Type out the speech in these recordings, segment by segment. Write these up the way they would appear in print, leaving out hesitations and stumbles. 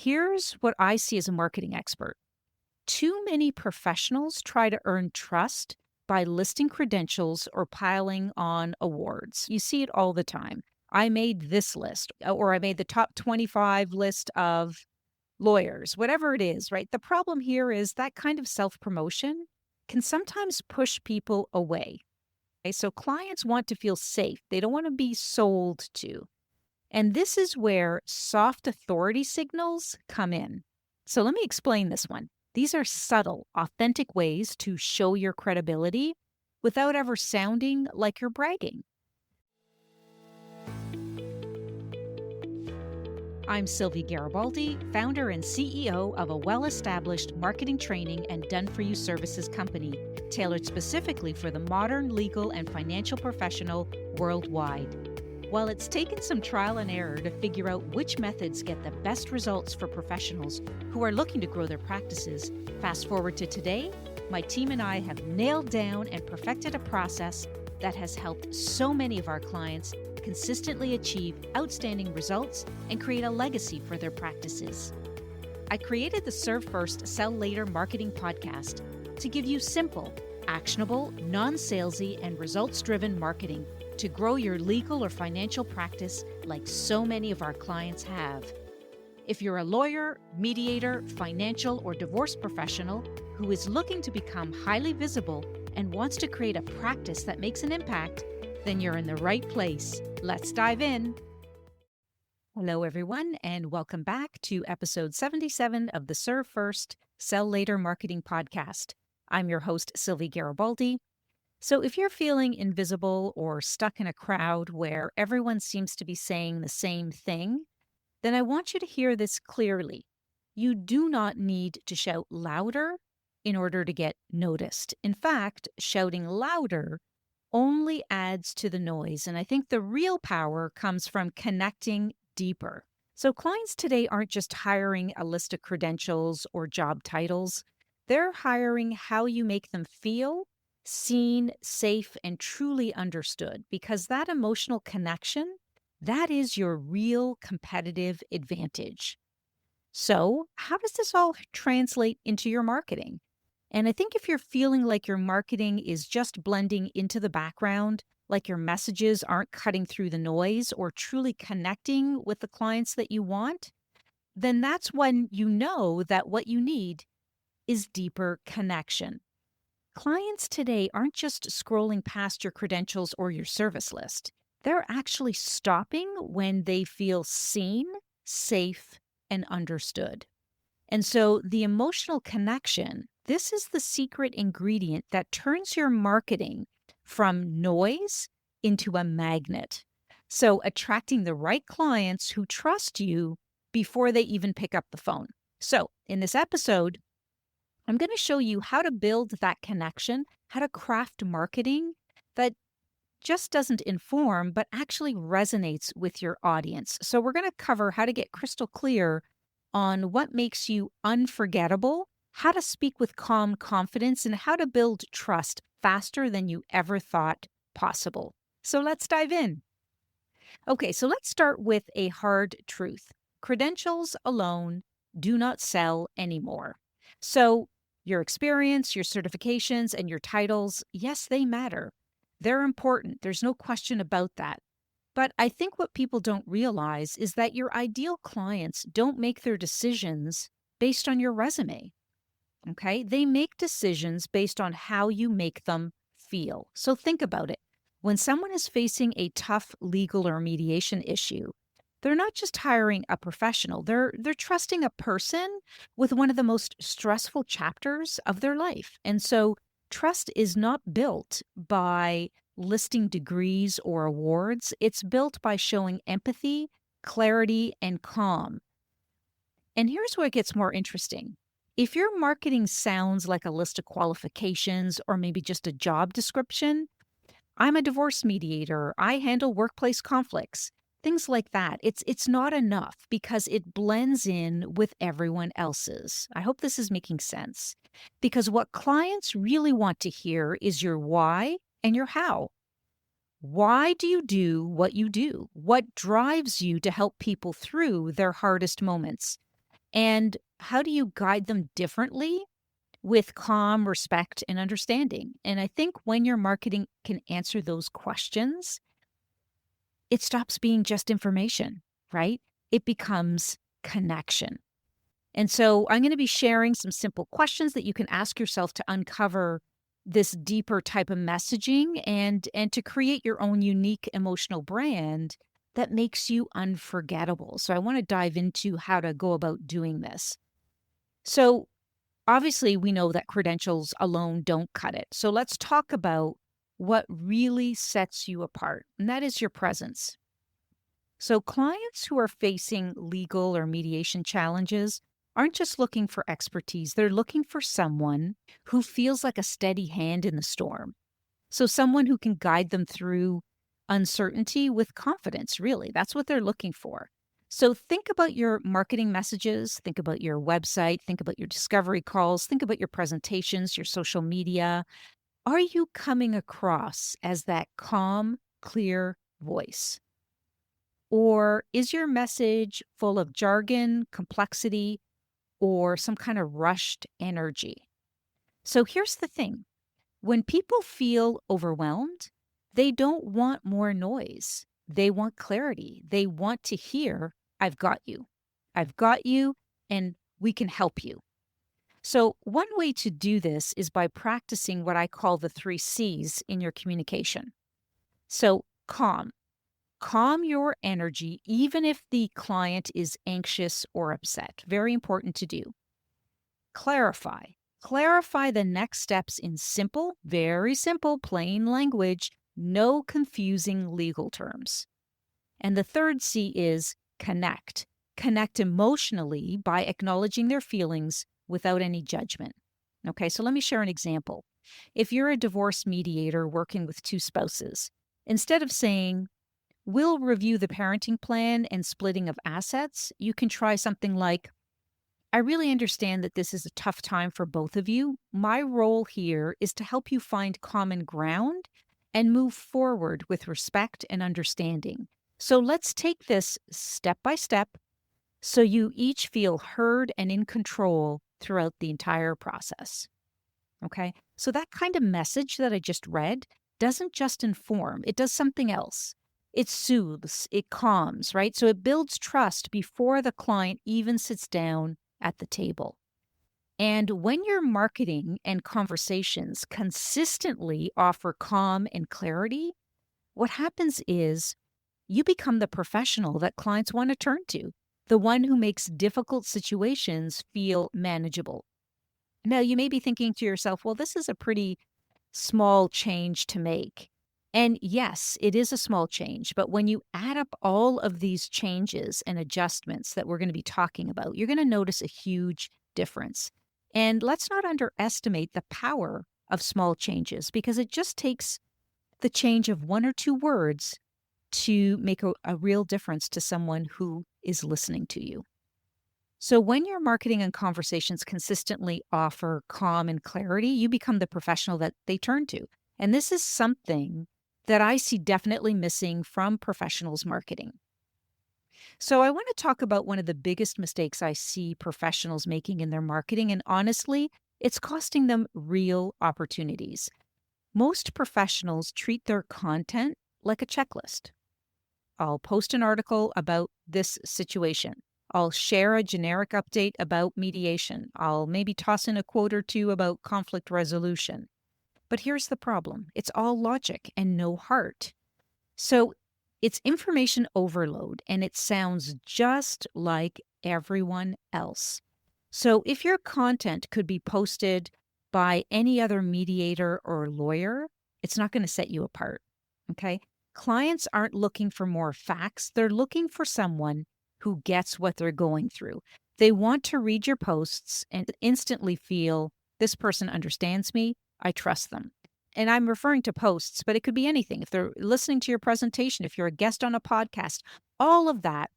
Here's what I see as a marketing expert. Too many professionals try to earn trust by listing credentials or piling on awards. You see it all the time. I made this list, or I made the top 25 list of lawyers, whatever it is, right? The problem here is that kind of self promotion can sometimes push people away. Okay? So clients want to feel safe, they don't want to be sold to. And this is where soft authority signals come in. So let me explain this one. These are subtle, authentic ways to show your credibility without ever sounding like you're bragging. I'm Sylvia Garibaldi, founder and CEO of a well-established marketing training and done-for-you services company, tailored specifically for the modern legal and financial professional worldwide. While it's taken some trial and error to figure out which methods get the best results for professionals who are looking to grow their practices, fast forward to today, my team and I have nailed down and perfected a process that has helped so many of our clients consistently achieve outstanding results and create a legacy for their practices. I created the Serve First, Sell Later marketing podcast to give you simple, actionable, non-salesy, and results-driven marketing to grow your legal or financial practice like so many of our clients have. If you're a lawyer, mediator, financial, or divorce professional who is looking to become highly visible and wants to create a practice that makes an impact, then you're in the right place. Let's dive in. Hello, everyone, and welcome back to episode 77 of the Serve First, Sell Later marketing podcast. I'm your host, Sylvia Garibaldi. So if you're feeling invisible or stuck in a crowd where everyone seems to be saying the same thing, then I want you to hear this clearly. You do not need to shout louder in order to get noticed. In fact, shouting louder only adds to the noise. And I think the real power comes from connecting deeper. So clients today aren't just hiring a list of credentials or job titles. They're hiring how you make them feel seen, safe, and truly understood, because that emotional connection, that is your real competitive advantage. So how does this all translate into your marketing? And I think if you're feeling like your marketing is just blending into the background, like your messages aren't cutting through the noise or truly connecting with the clients that you want, then that's when you know that what you need is deeper connection. Clients today aren't just scrolling past your credentials or your service list. They're actually stopping when they feel seen, safe, and understood. And so the emotional connection, this is the secret ingredient that turns your marketing from noise into a magnet. So attracting the right clients who trust you before they even pick up the phone. So in this episode, I'm going to show you how to build that connection, how to craft marketing that just doesn't inform, but actually resonates with your audience. So we're going to cover how to get crystal clear on what makes you unforgettable, how to speak with calm confidence, and how to build trust faster than you ever thought possible. So let's dive in. Okay, so let's start with a hard truth. Credentials alone do not sell anymore. So your experience, your certifications, and your titles, yes, they matter. They're important. There's no question about that. But I think what people don't realize is that your ideal clients don't make their decisions based on your resume. Okay? They make decisions based on how you make them feel. So think about it. When someone is facing a tough legal or mediation issue, they're not just hiring a professional. They're trusting a person with one of the most stressful chapters of their life. And so trust is not built by listing degrees or awards. It's built by showing empathy, clarity, and calm. And here's where it gets more interesting. If your marketing sounds like a list of qualifications or maybe just a job description, I'm a divorce mediator, I handle workplace conflicts, things like that. It's not enough because it blends in with everyone else's. I hope this is making sense. Because what clients really want to hear is your why and your how. Why do you do what you do? What drives you to help people through their hardest moments? And how do you guide them differently? With calm, respect, and understanding. And I think when your marketing can answer those questions, it stops being just information, right? It becomes connection. And so I'm going to be sharing some simple questions that you can ask yourself to uncover this deeper type of messaging and to create your own unique emotional brand that makes you unforgettable. So I want to dive into how to go about doing this. So obviously we know that credentials alone don't cut it. So let's talk about what really sets you apart, and that is your presence. So, clients who are facing legal or mediation challenges aren't just looking for expertise, they're looking for someone who feels like a steady hand in the storm. So, someone who can guide them through uncertainty with confidence, really. That's what they're looking for. So, think about your marketing messages, think about your website, think about your discovery calls, think about your presentations, your social media. Are you coming across as that calm, clear voice? Or is your message full of jargon, complexity, or some kind of rushed energy? So here's the thing, when people feel overwhelmed, they don't want more noise. They want clarity. They want to hear, I've got you. I've got you, and we can help you. So, one way to do this is by practicing what I call the 3 C's in your communication. So, calm your energy, even if the client is anxious or upset. Very important to do. Clarify. Clarify the next steps in simple, very simple, plain language, no confusing legal terms. And the 3rd C is connect. Connect emotionally by acknowledging their feelings without any judgment. Okay, so let me share an example. If you're a divorce mediator working with 2 spouses, instead of saying, we'll review the parenting plan and splitting of assets, you can try something like, I really understand that this is a tough time for both of you. My role here is to help you find common ground and move forward with respect and understanding. So let's take this step by step so you each feel heard and in control throughout the entire process. Okay. So that kind of message that I just read doesn't just inform, it does something else. It soothes, it calms, right? So it builds trust before the client even sits down at the table. And when your marketing and conversations consistently offer calm and clarity, what happens is you become the professional that clients want to turn to, the one who makes difficult situations feel manageable. Now, you may be thinking to yourself, well, this is a pretty small change to make. And yes, it is a small change, but when you add up all of these changes and adjustments that we're going to be talking about, you're going to notice a huge difference. And let's not underestimate the power of small changes because it just takes the change of 1 or 2 words to make a real difference to someone who is listening to you. So, when your marketing and conversations consistently offer calm and clarity, you become the professional that they turn to. And this is something that I see definitely missing from professionals marketing. So, I want to talk about one of the biggest mistakes I see professionals making in their marketing. And honestly, it's costing them real opportunities. Most professionals treat their content like a checklist. I'll post an article about this situation. I'll share a generic update about mediation. I'll maybe toss in a quote or two about conflict resolution. But here's the problem, it's all logic and no heart. So it's information overload and it sounds just like everyone else. So if your content could be posted by any other mediator or lawyer, it's not going to set you apart. Okay. Clients aren't looking for more facts, they're looking for someone who gets what they're going through. They want to read your posts and instantly feel this person understands me, I trust them. And I'm referring to posts, but it could be anything. If they're listening to your presentation, if you're a guest on a podcast, all of that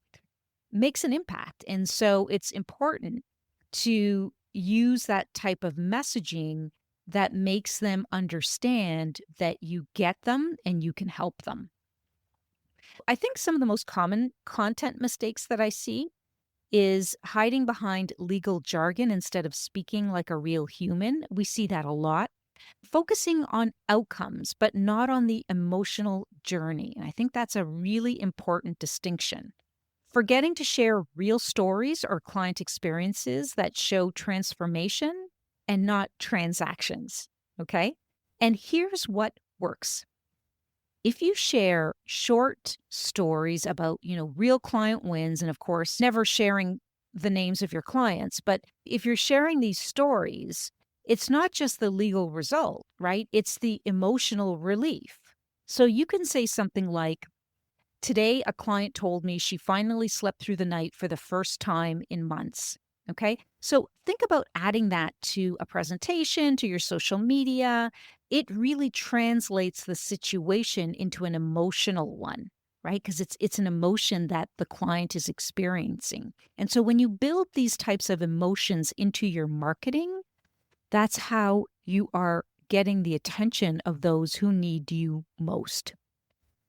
makes an impact. And so it's important to use that type of messaging that makes them understand that you get them and you can help them. I think some of the most common content mistakes that I see is hiding behind legal jargon instead of speaking like a real human. We see that a lot. Focusing on outcomes, but not on the emotional journey. And I think that's a really important distinction. Forgetting to share real stories or client experiences that show transformation and not transactions. Okay. And here's what works. If you share short stories about, real client wins, and of course, never sharing the names of your clients, but if you're sharing these stories, it's not just the legal result, right? It's the emotional relief. So you can say something like, today, a client told me she finally slept through the night for the first time in months. Okay. So think about adding that to a presentation, to your social media. It really translates the situation into an emotional one, right? Because it's an emotion that the client is experiencing. And so when you build these types of emotions into your marketing, that's how you are getting the attention of those who need you most.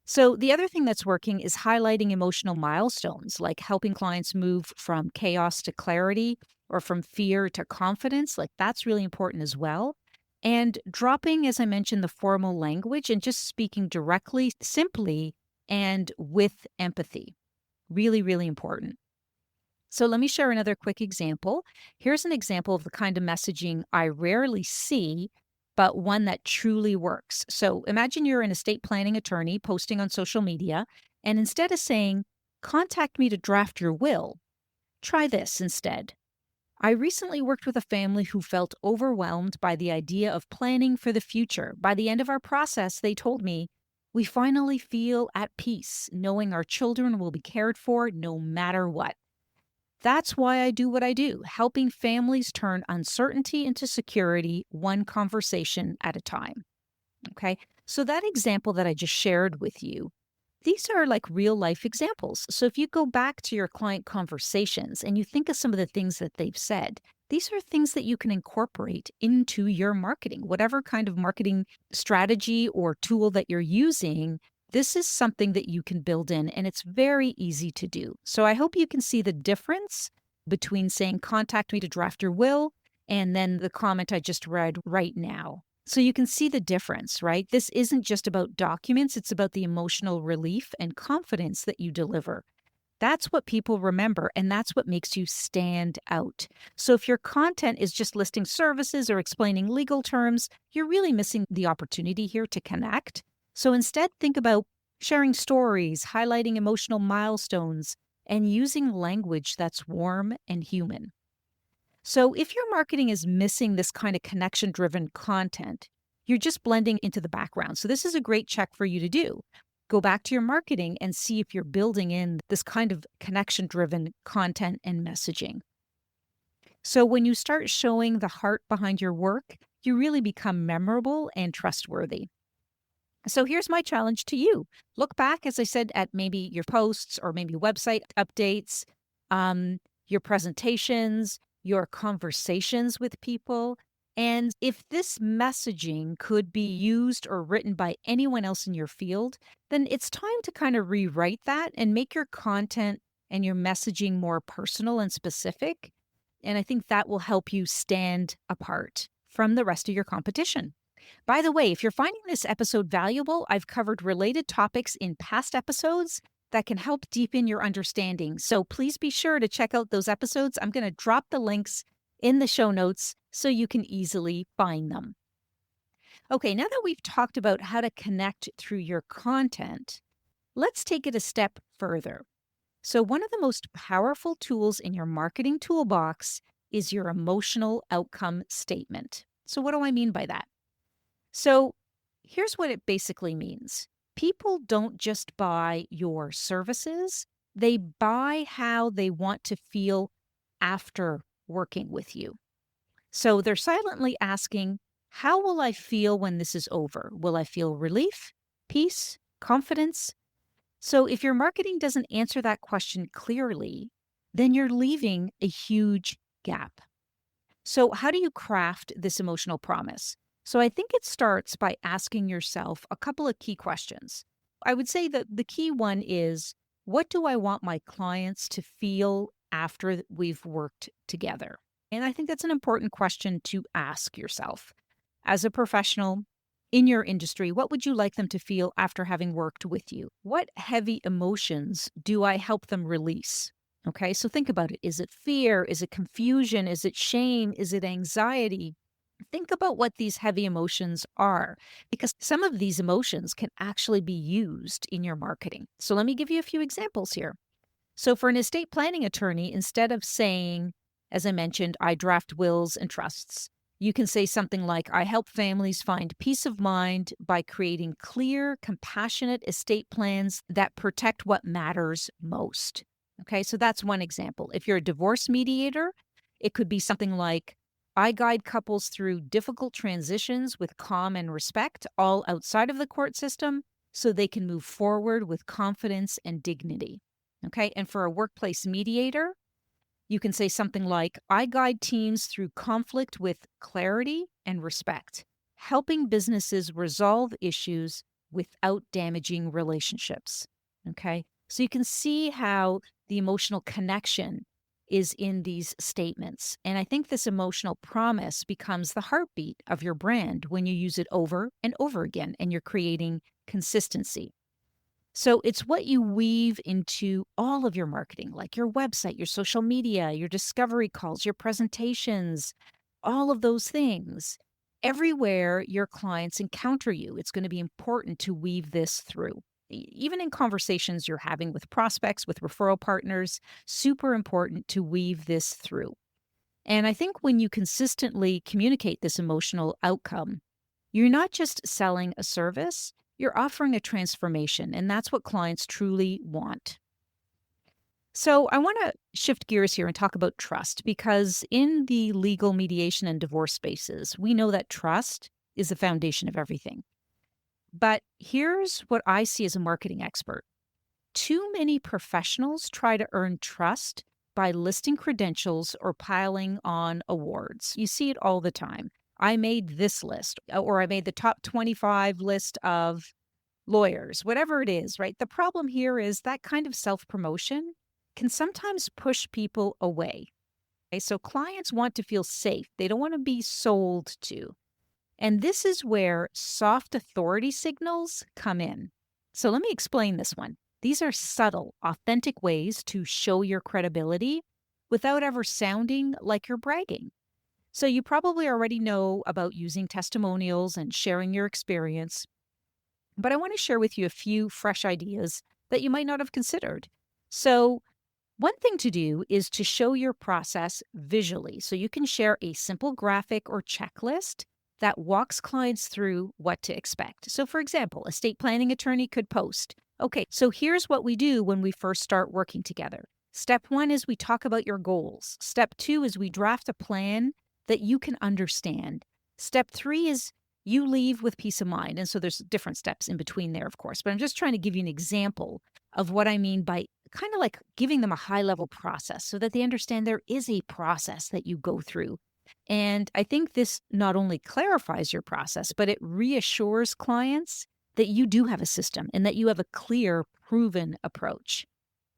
So, the other thing that's working is highlighting emotional milestones, like helping clients move from chaos to clarity or from fear to confidence. Like, that's really important as well. And dropping, as I mentioned, the formal language and just speaking directly, simply, and with empathy. Really, really important. So let me share another quick example. Here's an example of the kind of messaging I rarely see, but one that truly works. So imagine you're an estate planning attorney posting on social media, and instead of saying, contact me to draft your will, try this instead. I recently worked with a family who felt overwhelmed by the idea of planning for the future. By the end of our process, they told me, we finally feel at peace, knowing our children will be cared for no matter what. That's why I do what I do, helping families turn uncertainty into security, one conversation at a time. Okay. So, that example that I just shared with you, these are like real life examples. So, if you go back to your client conversations and you think of some of the things that they've said, these are things that you can incorporate into your marketing, whatever kind of marketing strategy or tool that you're using. This is something that you can build in, and it's very easy to do. So, I hope you can see the difference between saying, contact me to draft your will, and then the comment I just read right now. So you can see the difference, right? This isn't just about documents, it's about the emotional relief and confidence that you deliver. That's what people remember, and that's what makes you stand out. So if your content is just listing services or explaining legal terms, you're really missing the opportunity here to connect. So instead, think about sharing stories, highlighting emotional milestones, and using language that's warm and human. So, if your marketing is missing this kind of connection driven content, you're just blending into the background. So, this is a great check for you to do. Go back to your marketing and see if you're building in this kind of connection driven content and messaging. So, when you start showing the heart behind your work, you really become memorable and trustworthy. So here's my challenge to you. Look back, as I said, at maybe your posts or maybe website updates, your presentations, your conversations with people. And if this messaging could be used or written by anyone else in your field, then it's time to kind of rewrite that and make your content and your messaging more personal and specific. And I think that will help you stand apart from the rest of your competition. By the way, if you're finding this episode valuable, I've covered related topics in past episodes that can help deepen your understanding. So please be sure to check out those episodes. I'm going to drop the links in the show notes so you can easily find them. Okay, now that we've talked about how to connect through your content, let's take it a step further. So, one of the most powerful tools in your marketing toolbox is your emotional outcome statement. So, what do I mean by that? So here's what it basically means. People don't just buy your services, they buy how they want to feel after working with you. So they're silently asking, how will I feel when this is over? Will I feel relief, peace, confidence? So if your marketing doesn't answer that question clearly, then you're leaving a huge gap. So, how do you craft this emotional promise? So, I think it starts by asking yourself a couple of key questions. I would say that the key one is, what do I want my clients to feel after we've worked together? And I think that's an important question to ask yourself. As a professional in your industry, what would you like them to feel after having worked with you? What heavy emotions do I help them release? Okay, so think about it. Is it fear? Is it confusion? Is it shame? Is it anxiety? Think about what these heavy emotions are, because some of these emotions can actually be used in your marketing. So let me give you a few examples here. So, for an estate planning attorney, instead of saying, as I mentioned, I draft wills and trusts, you can say something like, I help families find peace of mind by creating clear, compassionate estate plans that protect what matters most. Okay, so that's one example. If you're a divorce mediator, it could be something like, I guide couples through difficult transitions with calm and respect, all outside of the court system, so they can move forward with confidence and dignity. Okay. And for a workplace mediator, you can say something like, I guide teams through conflict with clarity and respect, helping businesses resolve issues without damaging relationships. Okay. So you can see how the emotional connection is in these statements. And I think this emotional promise becomes the heartbeat of your brand when you use it over and over again and you're creating consistency. So it's what you weave into all of your marketing, like your website, your social media, your discovery calls, your presentations, all of those things. Everywhere your clients encounter you, it's going to be important to weave this through. Even in conversations you're having with prospects, with referral partners, super important to weave this through. And I think when you consistently communicate this emotional outcome, you're not just selling a service, you're offering a transformation, and that's what clients truly want. So, I want to shift gears here and talk about trust because in the legal mediation and divorce spaces, we know that trust is the foundation of everything. But here's what I see as a marketing expert: too many professionals try to earn trust by listing credentials or piling on awards. You see it all the time. I made this list, or I made the top 25 list of lawyers, whatever it is, right? The problem here is that kind of self promotion can sometimes push people away. Okay? So clients want to feel safe, they don't want to be sold to. And this is where soft authority signals come in. So let me explain this one. These are subtle, authentic ways to show your credibility without ever sounding like you're bragging. So you probably already know about using testimonials and sharing your experience, but I want to share with you a few fresh ideas that you might not have considered. So, one thing to do is to show your process visually. So you can share a simple graphic or checklist that walks clients through what to expect. So, for example, a estate planning attorney could post, okay, so here's what we do when we first start working together. Step one is we talk about your goals. Step two is we draft a plan that you can understand. Step three is you leave with peace of mind. And so there's different steps in between there, of course, but I'm just trying to give you an example of what I mean by kind of like giving them a high level process so that they understand there is a process that you go through. And I think this not only clarifies your process, but it reassures clients that you do have a system and that you have a clear, proven approach.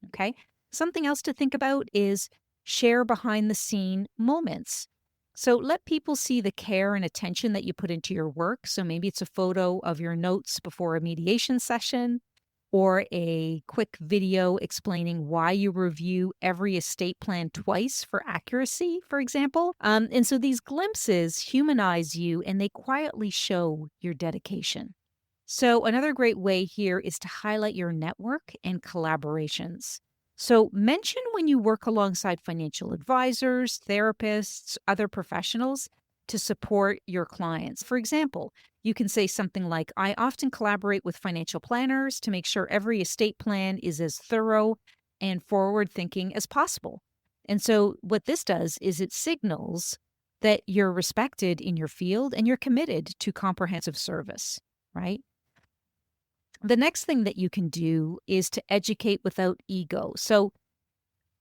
Okay. Something else to think about is share behind the scene moments. So let people see the care and attention that you put into your work. So maybe it's a photo of your notes before a mediation session, or a quick video explaining why you review every estate plan twice for accuracy, for example. And so these glimpses humanize you and they quietly show your dedication. So, another great way here is to highlight your network and collaborations. So, mention when you work alongside financial advisors, therapists, other professionals to support your clients. For example, you can say something like, I often collaborate with financial planners to make sure every estate plan is as thorough and forward thinking as possible. And so, what this does is it signals that you're respected in your field and you're committed to comprehensive service, right? The next thing that you can do is to educate without ego. So,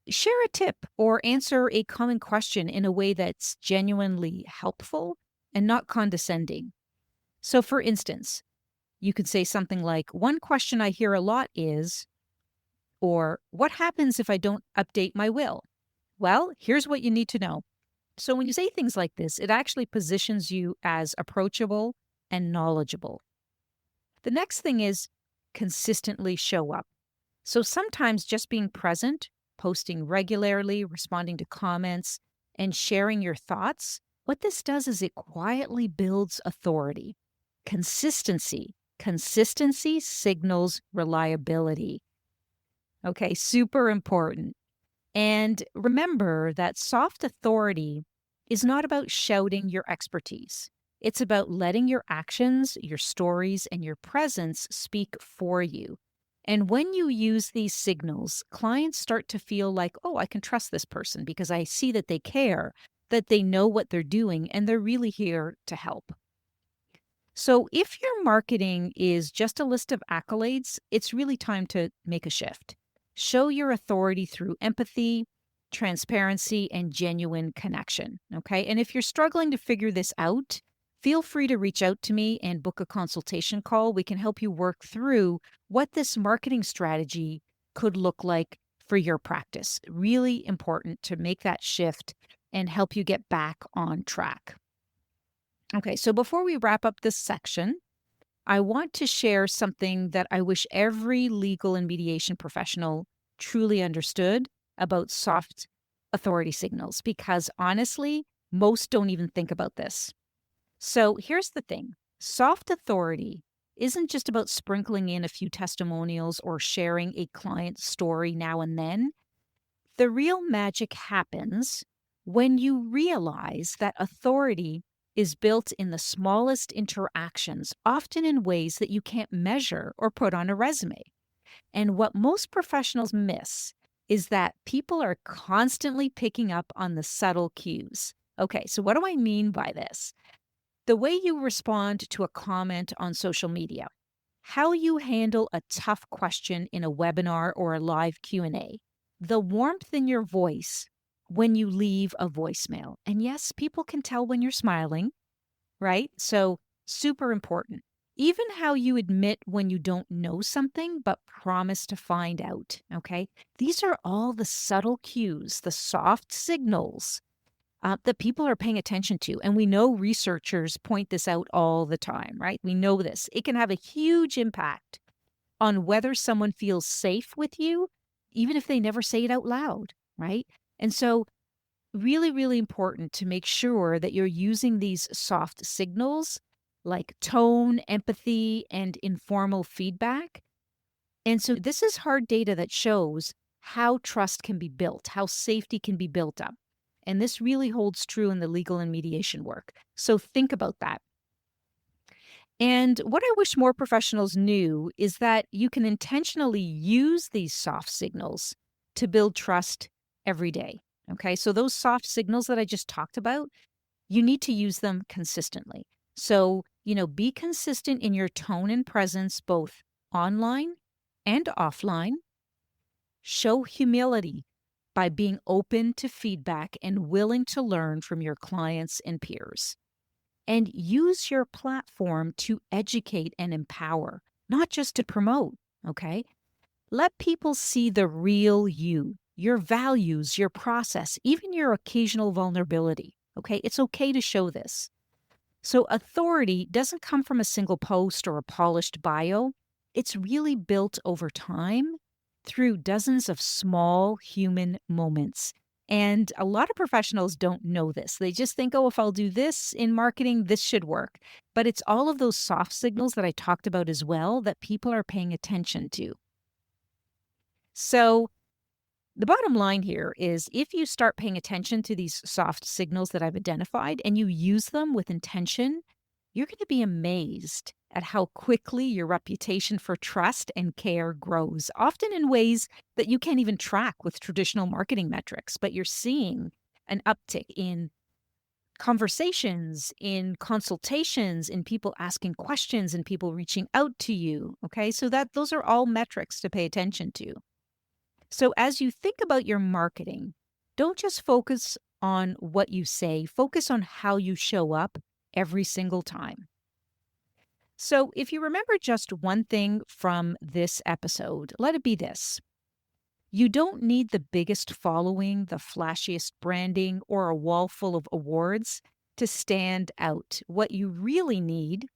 share a tip or answer a common question in a way that's genuinely helpful and not condescending. So, for instance, you could say something like, one question I hear a lot is, or what happens if I don't update my will? Well, here's what you need to know. So, when you say things like this, it actually positions you as approachable and knowledgeable. The next thing is consistently show up. So, sometimes just being present, posting regularly, responding to comments, and sharing your thoughts, what this does is it quietly builds authority. Consistency signals reliability. Okay, super important. And remember that soft authority is not about shouting your expertise. It's about letting your actions, your stories, and your presence speak for you. And when you use these signals, clients start to feel like, oh, I can trust this person because I see that they care, that they know what they're doing, and they're really here to help. So, if your marketing is just a list of accolades, it's really time to make a shift. Show your authority through empathy, transparency, and genuine connection. Okay. And if you're struggling to figure this out, feel free to reach out to me and book a consultation call. We can help you work through what this marketing strategy could look like for your practice. Really important to make that shift and help you get back on track. Okay, so before we wrap up this section, I want to share something that I wish every legal and mediation professional truly understood about soft authority signals, because honestly, most don't even think about this. So here's the thing: soft authority isn't just about sprinkling in a few testimonials or sharing a client story now and then. The real magic happens when you realize that authority is built in the smallest interactions, often in ways that you can't measure or put on a resume. And what most professionals miss is that people are constantly picking up on the subtle cues. Okay, so what do I mean by this? The way you respond to a comment on social media, how you handle a tough question in a webinar or a live Q&A, the warmth in your voice when you leave a voicemail. And yes, people can tell when you're smiling, right? So, super important. Even how you admit when you don't know something but promise to find out, okay? These are all the subtle cues, the soft signals that people are paying attention to. And we know researchers point this out all the time, right? We know this. It can have a huge impact on whether someone feels safe with you, even if they never say it out loud, right? And so, really, really important to make sure that you're using these soft signals like tone, empathy, and informal feedback. And so, this is hard data that shows how trust can be built, how safety can be built up. And this really holds true in the legal and mediation work. So, think about that. And what I wish more professionals knew is that you can intentionally use these soft signals to build trust every day. Okay. So, those soft signals that I just talked about, you need to use them consistently. So, be consistent in your tone and presence, both online and offline. Show humility by being open to feedback and willing to learn from your clients and peers. And use your platform to educate and empower, not just to promote, okay? Let people see the real you, your values, your process, even your occasional vulnerability, okay? It's okay to show this. So, authority doesn't come from a single post or a polished bio. It's really built over time through dozens of small human moments. And a lot of professionals don't know this. They just think, oh, if I'll do this in marketing, this should work. But it's all of those soft signals that I talked about as well that people are paying attention to. So, the bottom line here is if you start paying attention to these soft signals that I've identified and you use them with intention, you're going to be amazed at how quickly your reputation for trust and care grows, often in ways that you can't even track with traditional marketing metrics. But you're seeing an uptick in conversations, in consultations, in people asking questions, and people reaching out to you. Okay, so that those are all metrics to pay attention to. So, as you think about your marketing, don't just focus on what you say, focus on how you show up every single time. So, if you remember just one thing from this episode, let it be this: You don't need the biggest following, the flashiest branding, or a wall full of awards to stand out. What you really need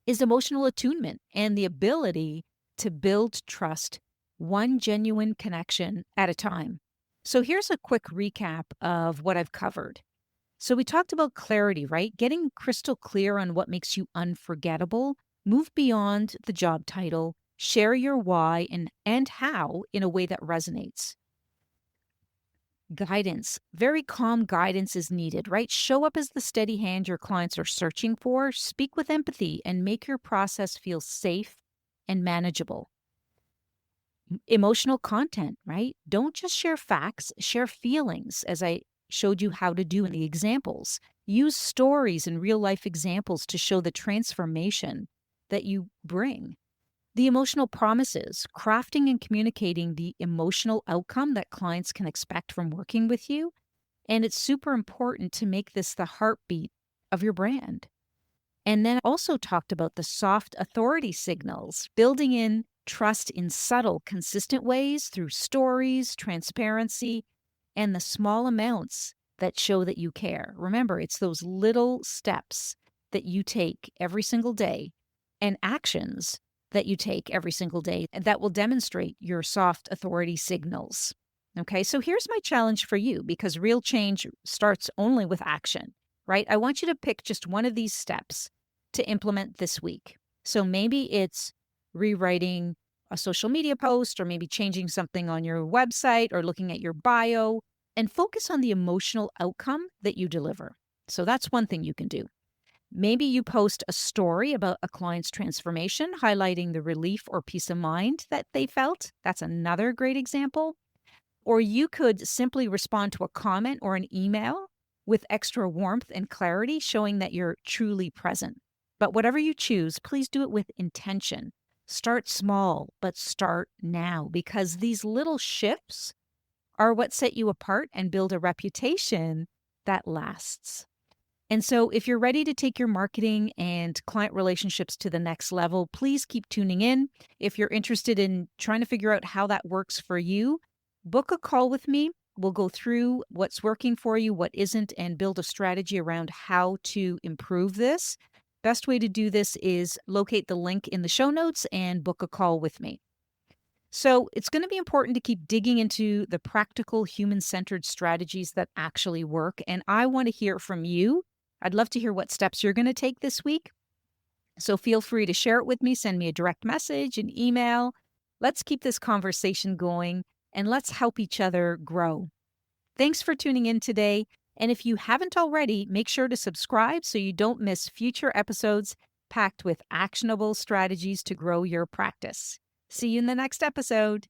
is emotional attunement and the ability to build trust one genuine connection at a time. So here's a quick recap of what I've covered. So we talked about clarity, right? Getting crystal clear on what makes you unforgettable. Move beyond the job title. Share your why and how in a way that resonates. Guidance, very calm guidance is needed, right? Show up as the steady hand your clients are searching for. Speak with empathy and make your process feel safe and manageable. Emotional content, right? Don't just share facts, share feelings, as I showed you how to do in the examples. Use stories and real life examples to show the transformation that you bring. The emotional promises, crafting and communicating the emotional outcome that clients can expect from working with you. And it's super important to make this the heartbeat of your brand. And then also talked about the soft authority signals, building in trust in subtle, consistent ways through stories, transparency, and the small amounts that show that you care. Remember, it's those little steps that you take every single day and actions that you take every single day that will demonstrate your soft authority signals. Okay, so here's my challenge for you because real change starts only with action, right? I want you to pick just one of these steps to implement this week. So maybe it's rewriting a social media post, or maybe changing something on your website, or looking at your bio, and focus on the emotional outcome that you deliver. So that's one thing you can do. Maybe you post a story about a client's transformation, highlighting the relief or peace of mind that they felt. That's another great example. Or you could simply respond to a comment or an email with extra warmth and clarity, showing that you're truly present. But whatever you choose, please do it with intention. Start small, but start now, because these little shifts are what set you apart and build a reputation that lasts. And so, if you're ready to take your marketing and client relationships to the next level, please keep tuning in. If you're interested in trying to figure out how that works for you, book a call with me. We'll go through what's working for you, what isn't, and build a strategy around how to improve this. Best way to do this is locate the link in the show notes and book a call with me. So, it's going to be important to keep digging into the practical, human centered strategies that actually work. And I want to hear from you. I'd love to hear what steps you're going to take this week. So, feel free to share it with me. Send me a direct message, an email. Let's keep this conversation going and let's help each other grow. Thanks for tuning in today. And if you haven't already, make sure to subscribe so you don't miss future episodes packed with actionable strategies to grow your practice. See you in the next episode.